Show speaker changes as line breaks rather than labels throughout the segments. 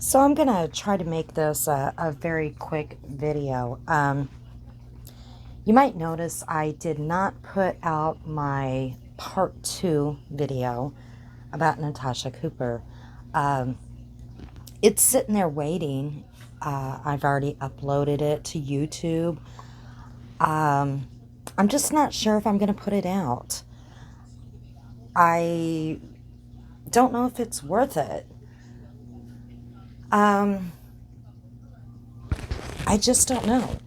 So I'm gonna try to make this a very quick video. You might notice I did not put out my part 2 video about Natasha Cooper. Um, it's sitting there waiting. I've already uploaded it to YouTube. Um, I'm just not sure if I'm gonna put it out. I don't know if it's worth it. Um, I just don't know.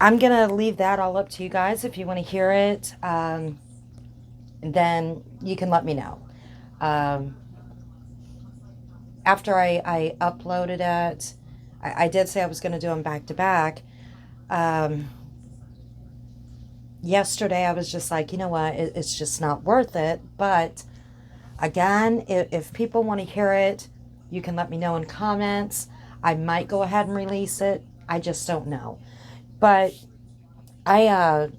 I'm going to leave that all up to you guys. If you want to hear it, then you can let me know. Um, After I uploaded it, I did say I was going to do them back to back. Um, Yesterday, I was just like, you know what, it's just not worth it. But again, if people want to hear it, you can let me know in comments. I might go ahead and release it. I just don't know. But I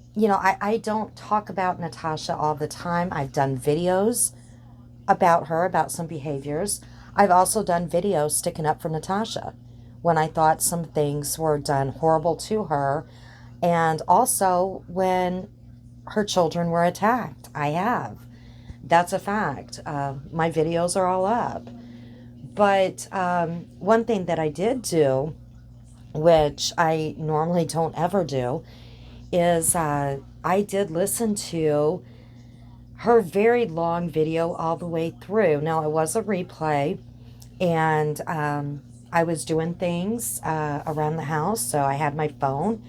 don't talk about Natasha all the time. I've done videos about her, about some behaviors. I've also done videos sticking up for Natasha when I thought some things were done horrible to her, and also when her children were attacked. I have. That's a fact. My videos are all up. But one thing that I did do, which I normally don't ever do, is I did listen to her very long video all the way through. Now, it was a replay, and I was doing things around the house, so I had my phone,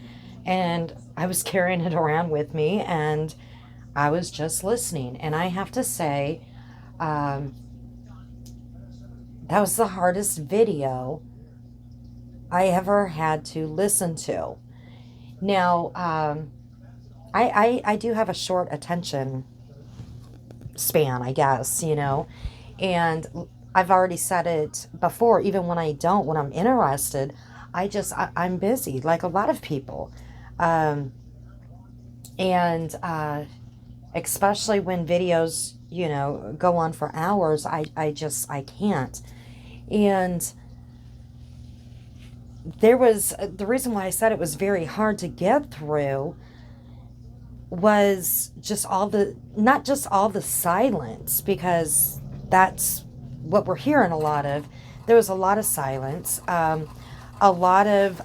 and I was carrying it around with me, and I was just listening. And I have to say, um, that was the hardest video I ever had to listen to. Now, I do have a short attention span, I guess, and I've already said it before. Even when I'm interested, I'm busy, like a lot of people. Um, and especially when videos, go on for hours, I can't. And there was the reason why I said it was very hard to get through was just not just all the silence, because that's what we're hearing a lot of. There was a lot of silence, a lot of,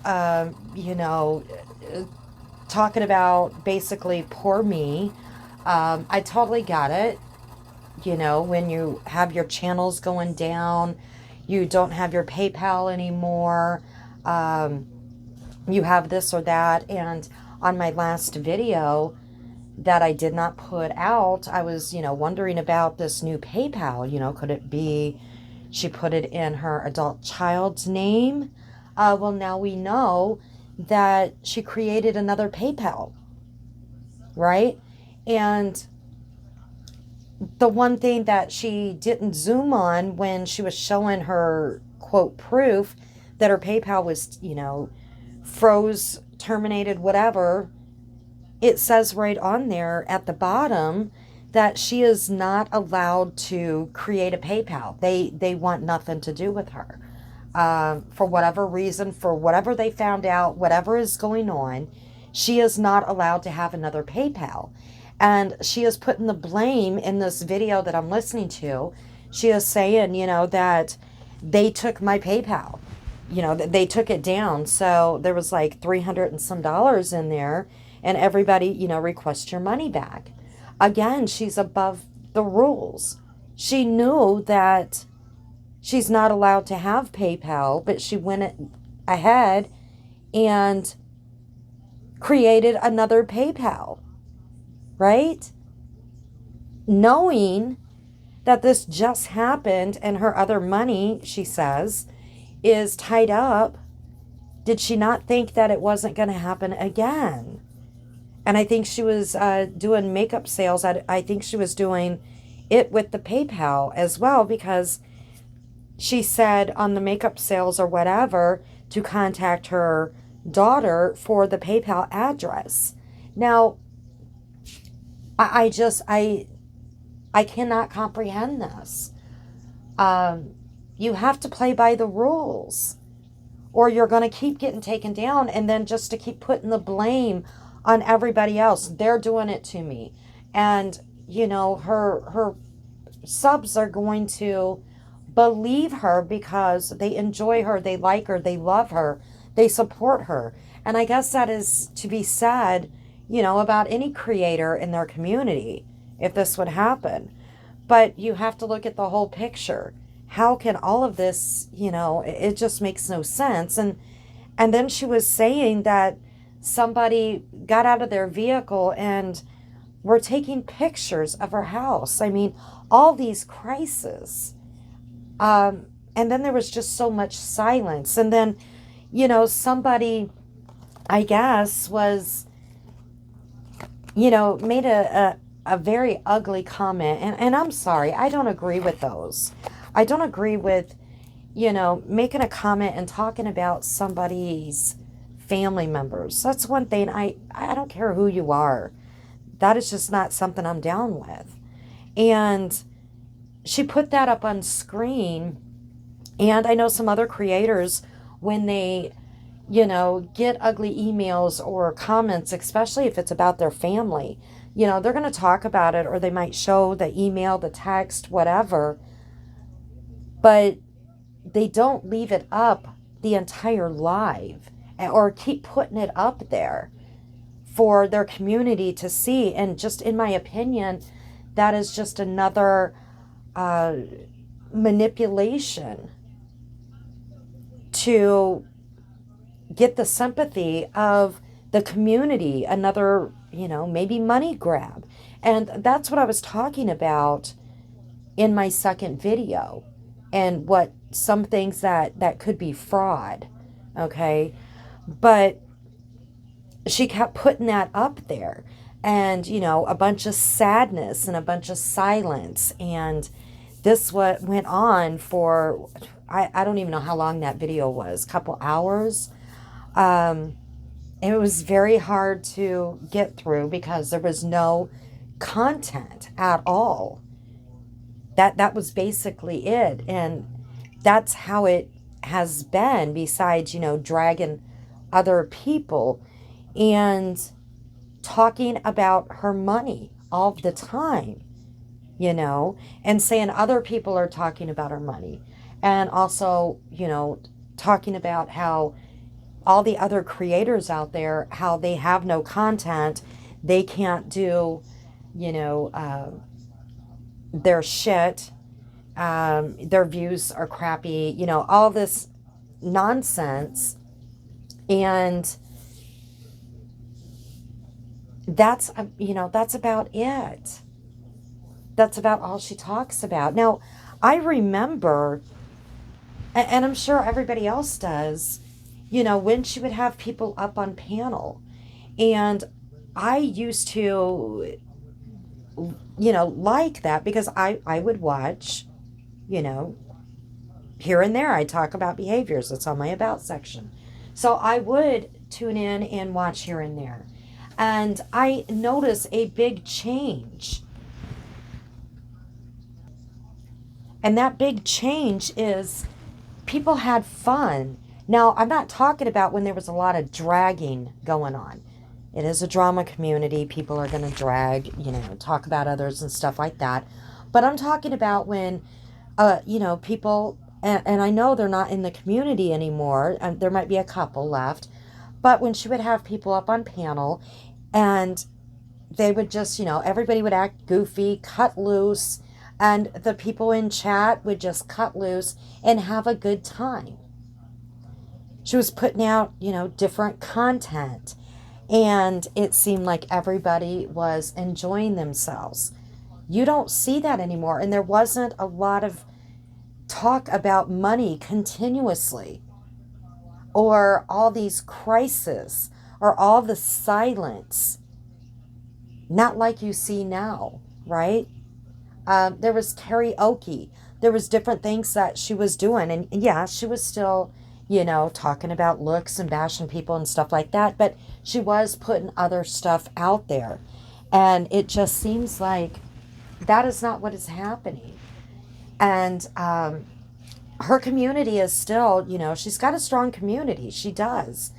talking about basically poor me. I totally got it. When you have your channels going down, you don't have your PayPal anymore, um, you have this or that. And on my last video that I did not put out, I was, wondering about this new PayPal. Could it be she put it in her adult child's name? Well, now we know that she created another PayPal, right? And the one thing that she didn't zoom on when she was showing her quote proof that her PayPal was, froze, terminated, whatever, it says right on there at the bottom that she is not allowed to create a PayPal. They want nothing to do with her. For whatever reason, for whatever they found out, whatever is going on, she is not allowed to have another PayPal. And she is putting the blame in this video that I'm listening to. She is saying, that they took my PayPal. That they took it down. So there was like 300 and some dollars in there, and everybody, request your money back. Again, she's above the rules. She knew that she's not allowed to have PayPal, but she went ahead and created another PayPal, right? Knowing that this just happened and her other money, she says, is tied up, did she not think that it wasn't going to happen again? And I think she was doing makeup sales. I think she was doing it with the PayPal as well, because she said on the makeup sales or whatever to contact her daughter for the PayPal address. Now, I cannot comprehend this. You have to play by the rules, or you're going to keep getting taken down, and then just to keep putting the blame on everybody else. They're doing it to me. And, you know, her subs are going to believe her because they enjoy her, they like her, they love her, they support her. And I guess that is to be said, you know, about any creator in their community, if this would happen. But you have to look at the whole picture. How can all of this, you know, it just makes no sense. And then she was saying that somebody got out of their vehicle and were taking pictures of her house. I mean, all these crises. And then there was just so much silence. And then, you know, somebody, I guess, was, you know, made a very ugly comment. And I'm sorry, I don't agree with those. I don't agree with, you know, making a comment and talking about somebody's family members. That's one thing. I don't care who you are. That is just not something I'm down with. And she put that up on screen. And I know some other creators, when they, you know, get ugly emails or comments, especially if it's about their family, you know, they're going to talk about it, or they might show the email, the text, whatever. But they don't leave it up the entire live, or keep putting it up there for their community to see. And just in my opinion, that is just another manipulation to get the sympathy of the community, another, you know, maybe money grab. And that's what I was talking about in my second video, and what some things that could be fraud. Okay. But she kept putting that up there, and, you know, a bunch of sadness and a bunch of silence. And this what went on for, I don't even know how long that video was, a couple hours. It was very hard to get through because there was no content at all. That was basically it. And that's how it has been, besides, you know, dragging other people and talking about her money all the time, you know, and saying other people are talking about her money. And also, you know, talking about how all the other creators out there, how they have no content, they can't do, you know, their shit, their views are crappy, you know, all this nonsense. And that's, you know, that's about it. That's about all she talks about. Now, I remember, and I'm sure everybody else does, you know, when she would have people up on panel. And I used to, you know, like that, because I would watch, you know, here and there. I talk about behaviors. It's on my about section. So I would tune in and watch here and there. And I noticed a big change. And that big change is people had fun. Now, I'm not talking about when there was a lot of dragging going on. It is a drama community. People are going to drag, you know, talk about others and stuff like that. But I'm talking about when, you know, people, and I know they're not in the community anymore. And there might be a couple left. But when she would have people up on panel, and they would just, you know, everybody would act goofy, cut loose, and the people in chat would just cut loose and have a good time. She was putting out, you know, different content, and it seemed like everybody was enjoying themselves. You don't see that anymore, and there wasn't a lot of talk about money continuously, or all these crises, or all the silence. Not like you see now, right? There was karaoke. There was different things that she was doing. And yeah, she was still, you know, talking about looks and bashing people and stuff like that. But she was putting other stuff out there. And it just seems like that is not what is happening. And her community is still, she's got a strong community. She does.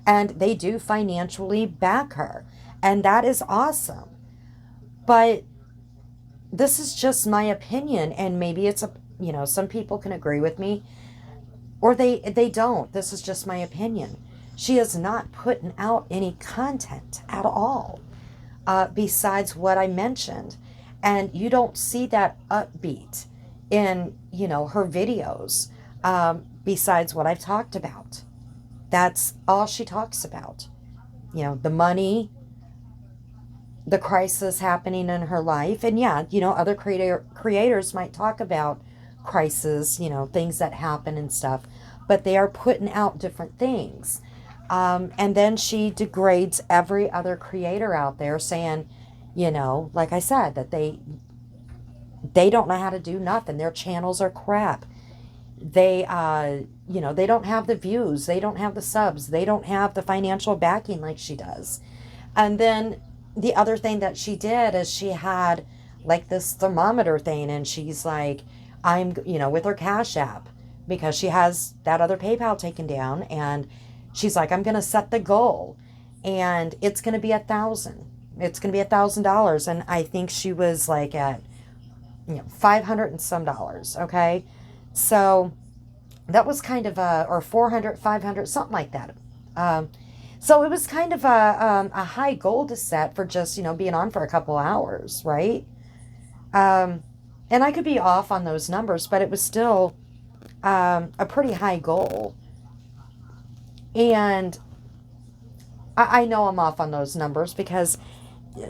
And they do financially back her. And that is awesome. But this is just my opinion. And maybe it's some people can agree with me or they don't. This is just my opinion. She is not putting out any content at all, besides what I mentioned. And you don't see that upbeat in, her videos, besides what I've talked about. That's all she talks about. The money, the crisis happening in her life. And yeah, other creators might talk about crisis, things that happen and stuff, but they are putting out different things. And then she degrades every other creator out there saying, like I said, that they don't know how to do nothing. Their channels are crap. They, they don't have the views. They don't have the subs. They don't have the financial backing like she does. And then the other thing that she did is she had like this thermometer thing, and she's like, I'm, with her Cash App, because she has that other PayPal taken down, and she's like, I'm going to set the goal, and it's going to be $1,000. It's going to be $1,000. And I think she was like at, 500 and some dollars. Okay. So that was kind of or 400, 500, something like that. So it was kind of a high goal to set for just, being on for a couple hours. Right. And I could be off on those numbers, but it was still, a pretty high goal. And I know I'm off on those numbers because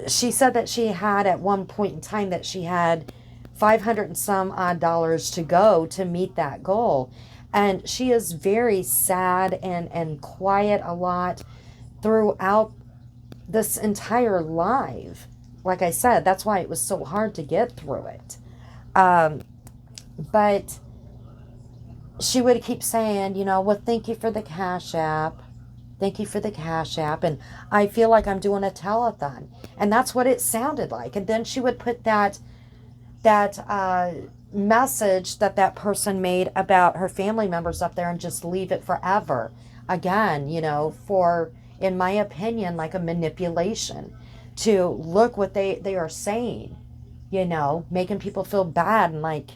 she said that she had at one point in time that she had 500 and some odd dollars to go to meet that goal. And she is very sad and quiet a lot throughout this entire live. Like I said, that's why it was so hard to get through it. But she would keep saying, well, thank you for the Cash App. Thank you for the Cash App. And I feel like I'm doing a telethon. And that's what it sounded like. And then she would put that message that person made about her family members up there and just leave it forever. Again, for, in my opinion, like a manipulation to look what they are saying, making people feel bad and like,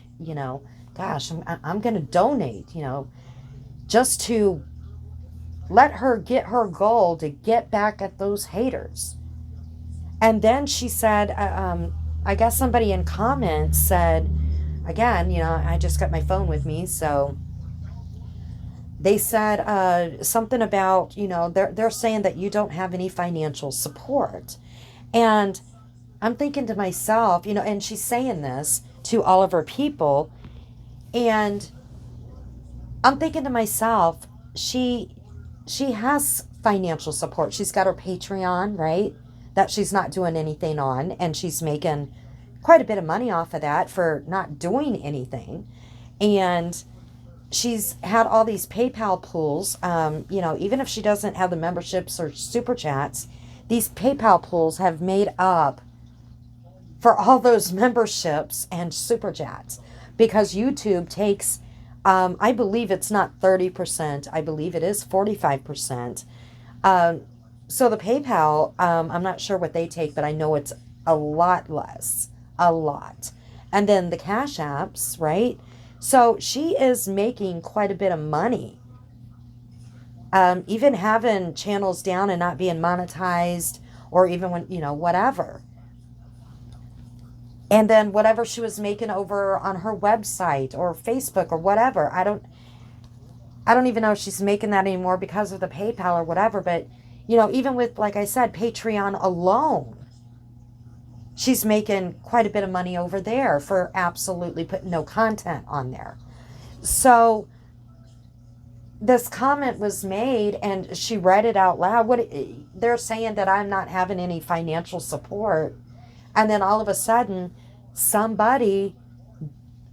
gosh, I'm going to donate, just to let her get her goal to get back at those haters. And then she said, I guess somebody in comments said, again, I just got my phone with me, so they said something about, they're saying that you don't have any financial support. And I'm thinking to myself, and she's saying this to all of her people, and I'm thinking to myself, she has financial support. She's got her Patreon, right? That she's not doing anything on, and she's making quite a bit of money off of that for not doing anything. And she's had all these PayPal pools, even if she doesn't have the memberships or super chats, these PayPal pools have made up for all those memberships and super chats, because YouTube takes, I believe it's not 30%, I believe it is 45%. So the PayPal, I'm not sure what they take, but I know it's a lot less, a lot. And then the Cash Apps, right? So she is making quite a bit of money. Even having channels down and not being monetized, or even when, whatever. And then whatever she was making over on her website or Facebook or whatever, I don't even know if she's making that anymore because of the PayPal or whatever, but even with, like I said, Patreon alone, she's making quite a bit of money over there for absolutely putting no content on there. So this comment was made, and she read it out loud. They're saying that I'm not having any financial support. And then all of a sudden, somebody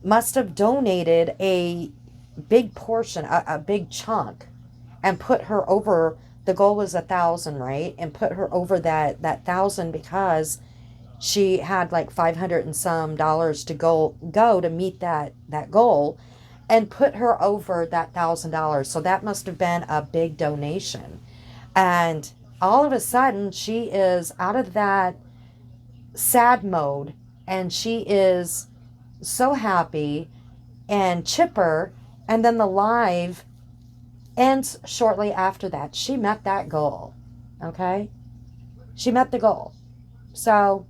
must have donated a big portion, a big chunk, and put her over. The goal was 1,000, right? And put her over that 1,000 because she had like 500 and some dollars to go to meet that goal. and put her over that $1,000. So that must have been a big donation. And all of a sudden, she is out of that sad mode, and she is so happy and chipper. And then the live ends shortly after that. She met that goal. Okay? She met the goal. So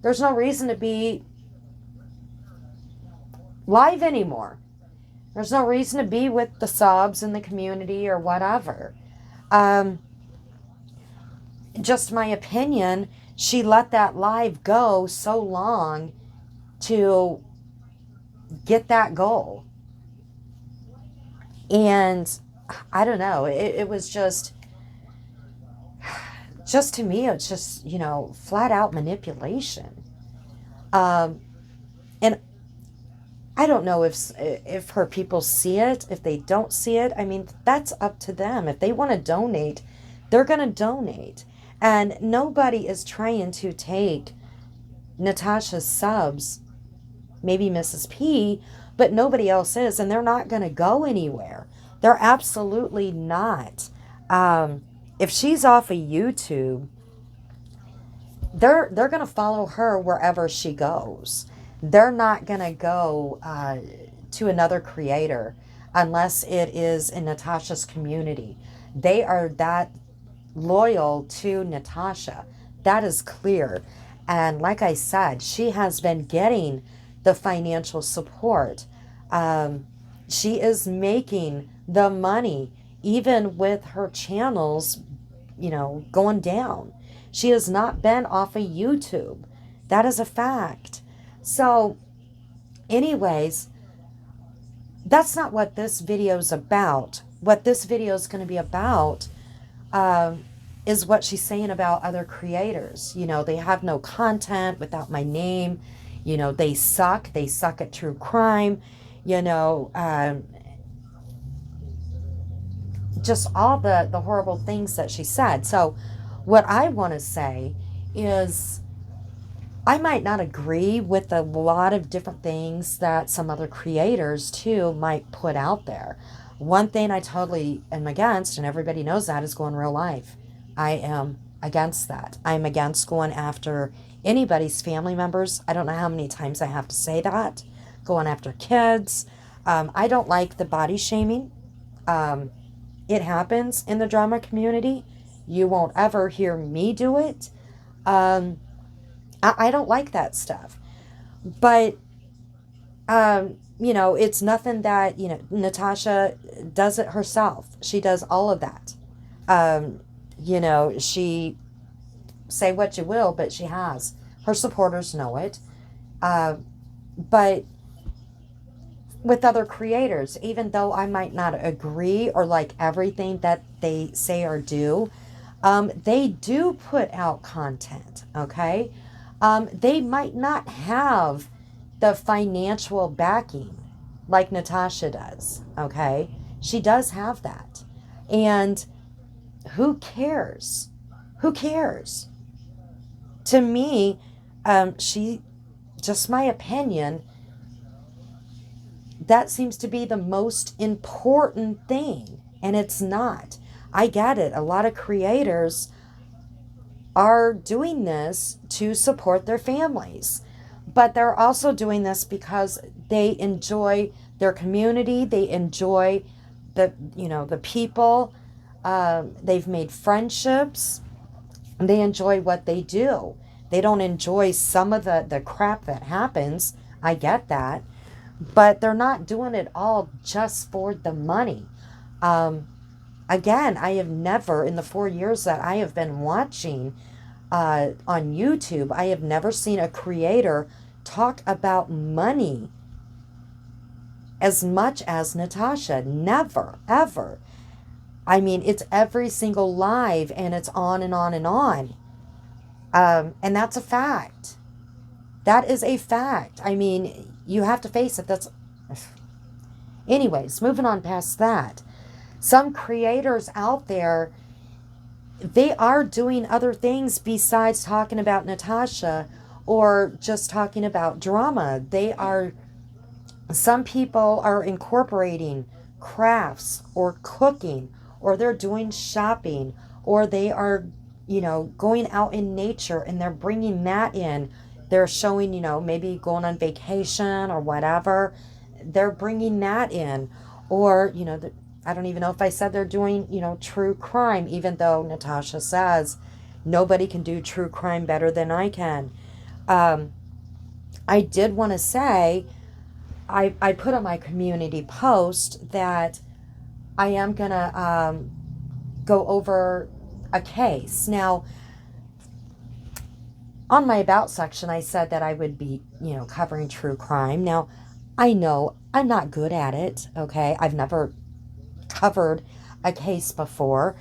there's no reason to be live anymore. There's no reason to be with the subs in the community or whatever. Just my opinion, she let that live go so long to get that goal. And I don't know, it was just to me, it's just, you know, flat out manipulation. And I don't know if her people see it, if they don't see it. I mean, that's up to them. If they want to donate, they're going to donate. And nobody is trying to take Natasha's subs, maybe Mrs. P, but nobody else is, and they're not going to go anywhere. They're absolutely not. If she's off of YouTube, they're going to follow her wherever she goes. They're not going to go to another creator unless it is in Natasha's community. They are that loyal to Natasha. That is clear. And like I said, she has been getting the financial support. She is making the money, even with her channels, you know, going down. She has not been off of YouTube. That is a fact. So, anyways, that's not what this video is about. What this video is going to be about is what she's saying about other creators. You know, they have no content without my name. You know, they suck. They suck at true crime. You know, just all the horrible things that she said. So, what I want to say is, I might not agree with a lot of different things that some other creators too might put out there. One thing I totally am against, and everybody knows that, is going real life. I am against that. I'm against going after anybody's family members. I don't know how many times I have to say that. Going after kids. I don't like the body shaming. It happens in the drama community. You won't ever hear me do it. I don't like that stuff. But, you know, it's nothing that, you know, Natasha does it herself. She does all of that. You know, she, say what you will, but she has. Her supporters know it. But with other creators, even though I might not agree or like everything that they say or do, they do put out content, okay? They might not have the financial backing like Natasha does, okay? She does have that. And who cares? Who cares? To me, just my opinion, that seems to be the most important thing. And it's not. I get it. A lot of creators are doing this to support their families. But they're also doing this because they enjoy their community. They enjoy the, you know, the people. They've made friendships. They enjoy what they do. They don't enjoy some of the crap that happens. I get that. But they're not doing it all just for the money. Again, I have never, in the 4 years that I have been watching on YouTube, I have never seen a creator talk about money as much as Natasha. Never, ever. I mean, it's every single live, and it's on and on and on. And that's a fact. That is a fact. I mean, you have to face it. That's... Anyways, moving on past that. Some creators out there, they are doing other things besides talking about Natasha or just talking about drama. They are Some people are incorporating crafts or cooking, or they're doing shopping, or they are, going out in nature and they're bringing that in. They're showing, maybe going on vacation or whatever. They're bringing that in. Or, I don't even know if I said they're doing, true crime, even though Natasha says nobody can do true crime better than I can. Um, I did want to say, I put on my community post that I am going to go over a case. Now, on my About section, I said that I would be, covering true crime. Now, I know I'm not good at it, okay? I've never covered a case before,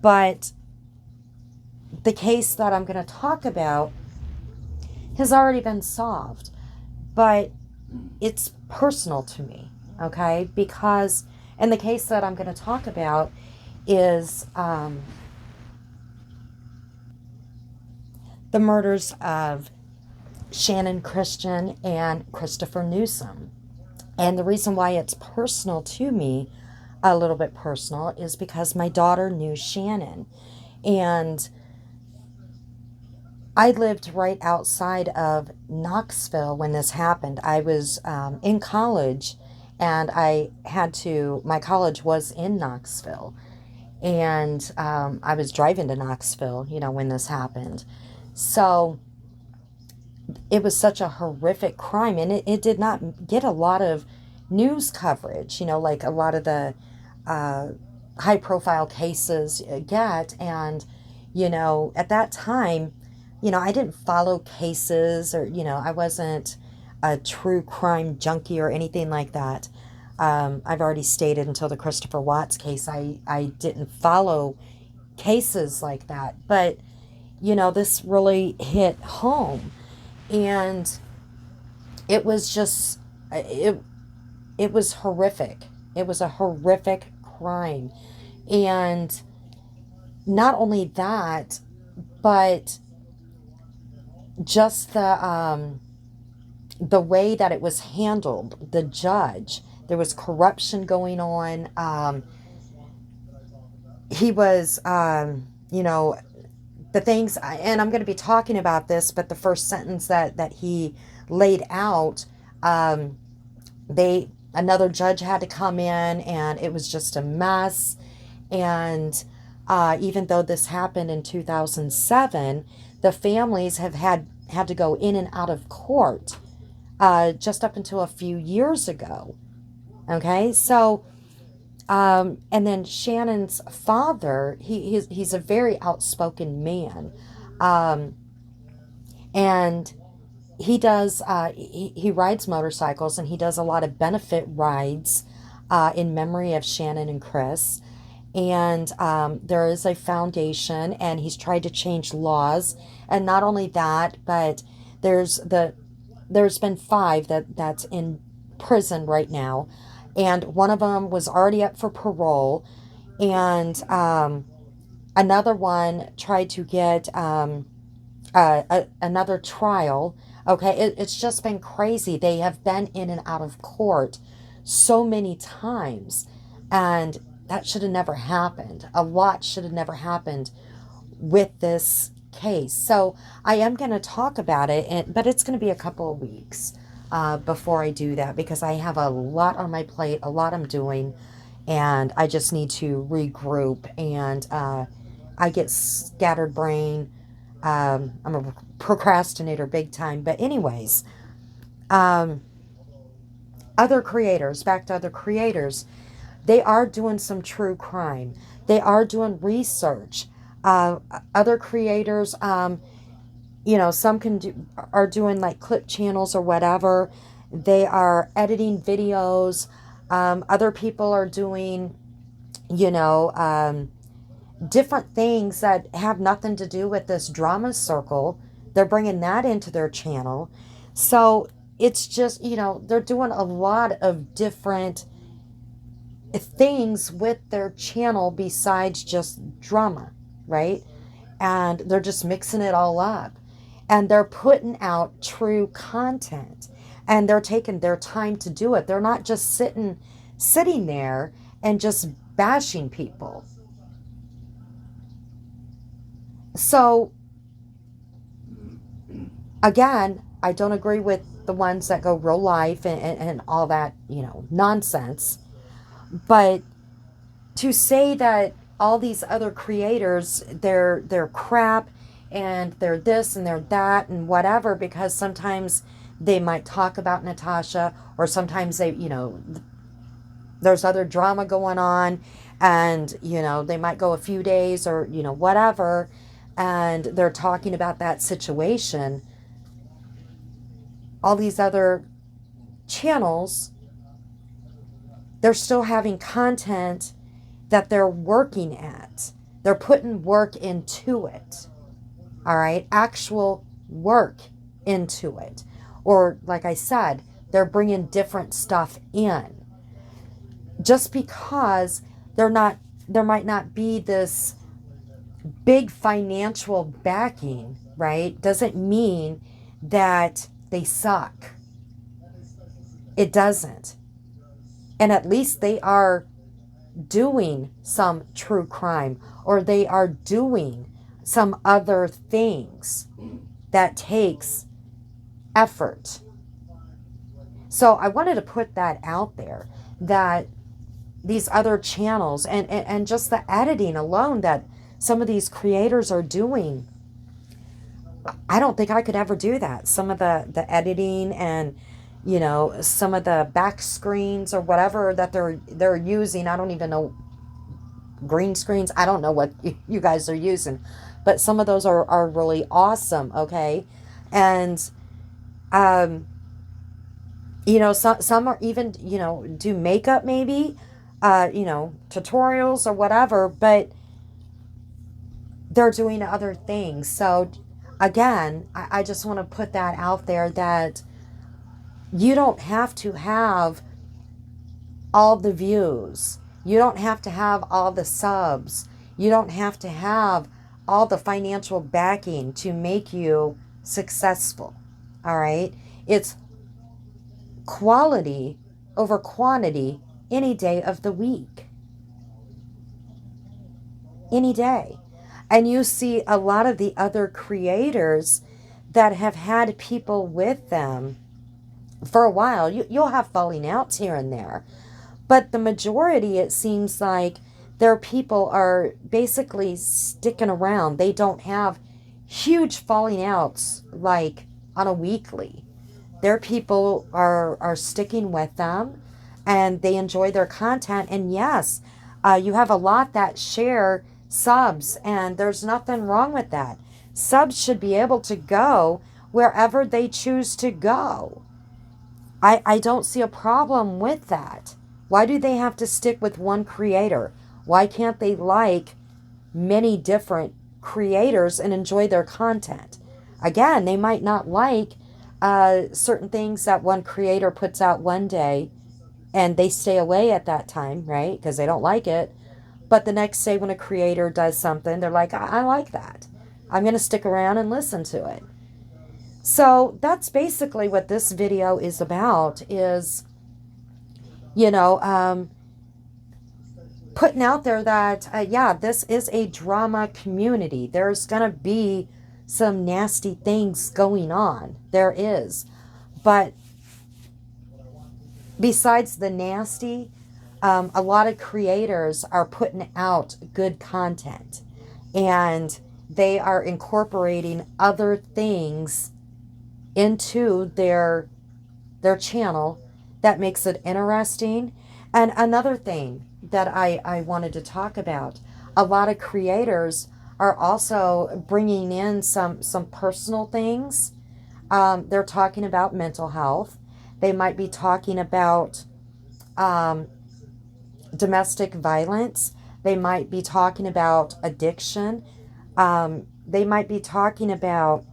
but the case that I'm going to talk about has already been solved. But it's personal to me, okay? Because, and the case that I'm going to talk about is the murders of Shannon Christian and Christopher Newsom. And the reason why it's personal to me, a little bit personal, is because my daughter knew Shannon. And I lived right outside of Knoxville when this happened. I was in college, and my college was in Knoxville. And I was driving to Knoxville, when this happened. So it was such a horrific crime, and it did not get a lot of news coverage, like a lot of the high profile cases get. And, at that time, I didn't follow cases, or, I wasn't a true crime junkie or anything like that. I've already stated, until the Christopher Watts case, I didn't follow cases like that. But, this really hit home. And it was just, it was horrific. It was a horrific crime. And not only that, but just the way that it was handled, the judge, there was corruption going on. He was, the things, and I'm going to be talking about this, but the first sentence that he laid out, another judge had to come in, and it was just a mess. And even though this happened in 2007, the families have had to go in and out of court just up until a few years ago. Okay, so and then Shannon's father, he's a very outspoken man, and he does he rides motorcycles, and he does a lot of benefit rides in memory of Shannon and Chris. And there is a foundation, and he's tried to change laws. And not only that, but there's been 5 that's in prison right now, and one of them was already up for parole, and another one tried to get another trial. Okay, it's just been crazy. They have been in and out of court so many times, and that should have never happened. A lot should have never happened with this case. So I am going to talk about it, but it's going to be a couple of weeks before I do that, because I have a lot on my plate, a lot I'm doing, and I just need to regroup. And I get scattered brain. I'm a procrastinator big time. But anyways, other creators, back to other creators, they are doing some true crime. They are doing research. Other creators, some are doing like clip channels or whatever. They are editing videos. Other people are doing, different things that have nothing to do with this drama circle. They're bringing that into their channel. So it's just, they're doing a lot of different things with their channel besides just drama, right? And they're just mixing it all up. And they're putting out true content. And they're taking their time to do it. They're not just sitting there and just bashing people. So again, I don't agree with the ones that go real life and all that, nonsense. But to say that all these other creators, they're crap and they're this and they're that and whatever, because sometimes they might talk about Natasha, or sometimes there's other drama going on, and they might go a few days or whatever, and they're talking about that situation. All these other channels, they're still having content that they're working at. They're putting work into it. All right? Actual work into it. Or, like I said, they're bringing different stuff in. Just because there might not be this big financial backing, right, doesn't mean that they suck. It doesn't. And at least they are doing some true crime, or they are doing some other things that takes effort. So I wanted to put that out there, that these other channels and just the editing alone that some of these creators are doing, I don't think I could ever do that. Some of the editing and some of the back screens or whatever that they're using. I don't even know, green screens. I don't know what you guys are using, but some of those are really awesome. Okay. And, some are even, do makeup maybe, tutorials or whatever, but they're doing other things. So again, I just want to put that out there, that you don't have to have all the views. You don't have to have all the subs. You don't have to have all the financial backing to make you successful. All right? It's quality over quantity any day of the week. Any day. And you see a lot of the other creators that have had people with them for a while. You'll have falling outs here and there. But the majority, it seems like, their people are basically sticking around. They don't have huge falling outs like on a weekly. Their people are sticking with them, and they enjoy their content. And yes, you have a lot that share subs, and there's nothing wrong with that. Subs should be able to go wherever they choose to go. I don't see a problem with that. Why do they have to stick with one creator? Why can't they like many different creators and enjoy their content? Again, they might not like certain things that one creator puts out one day, and they stay away at that time, right? Because they don't like it. But the next day when a creator does something, they're like, I like that. I'm going to stick around and listen to it. So that's basically what this video is about, is, putting out there that, yeah, this is a drama community. There's going to be some nasty things going on. There is. But besides the nasty, a lot of creators are putting out good content. And they are incorporating other things into their channel that makes it interesting. And another thing that I wanted to talk about, a lot of creators are also bringing in some personal things. They're talking about mental health. They might be talking about domestic violence. They might be talking about addiction. They might be talking about,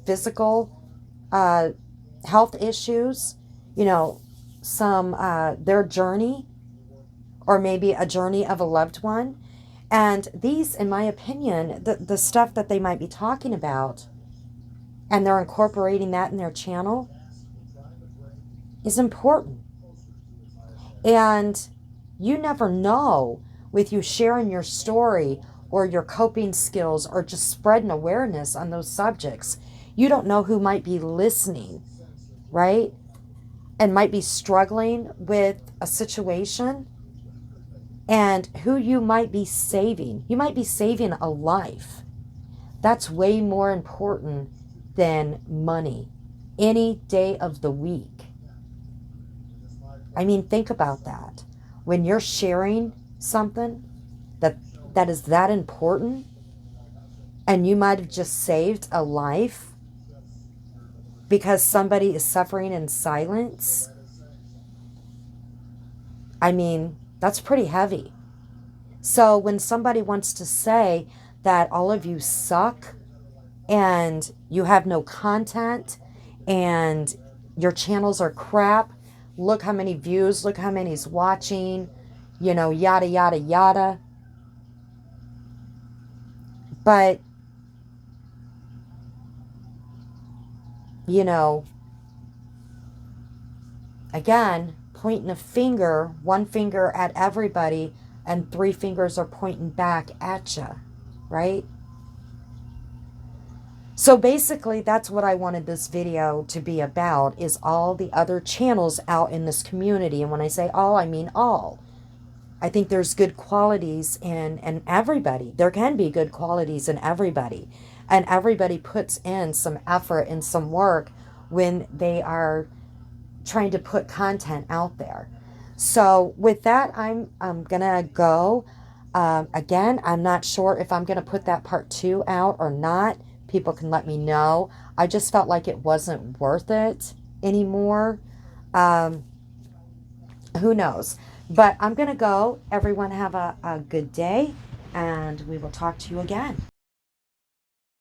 physical health issues, some their journey, or maybe a journey of a loved one. And these, in my opinion, the stuff that they might be talking about, and they're incorporating that in their channel is important. And you never know, with you sharing your story or your coping skills or just spreading awareness on those subjects, you don't know who might be listening, right? And might be struggling with a situation, and who you might be saving. You might be saving a life. That's way more important than money any day of the week. I mean, think about that. When you're sharing something that is that important, and you might have just saved a life because somebody is suffering in silence, I mean, that's pretty heavy. So when somebody wants to say that all of you suck and you have no content and your channels are crap, look how many views, look how many's watching, you know, yada, yada, yada. But, you know, again, pointing a finger, one finger at everybody, and 3 fingers are pointing back at you, right? So basically, that's what I wanted this video to be about, is all the other channels out in this community. And when I say all, I mean all. I think there's good qualities in everybody. There can be good qualities in everybody. And everybody puts in some effort and some work when they are trying to put content out there. So with that, I'm going to go. Again, I'm not sure if I'm going to put that part 2 out or not. People can let me know. I just felt like it wasn't worth it anymore. Who knows? But I'm going to go. Everyone have a good day, and we will talk to you again.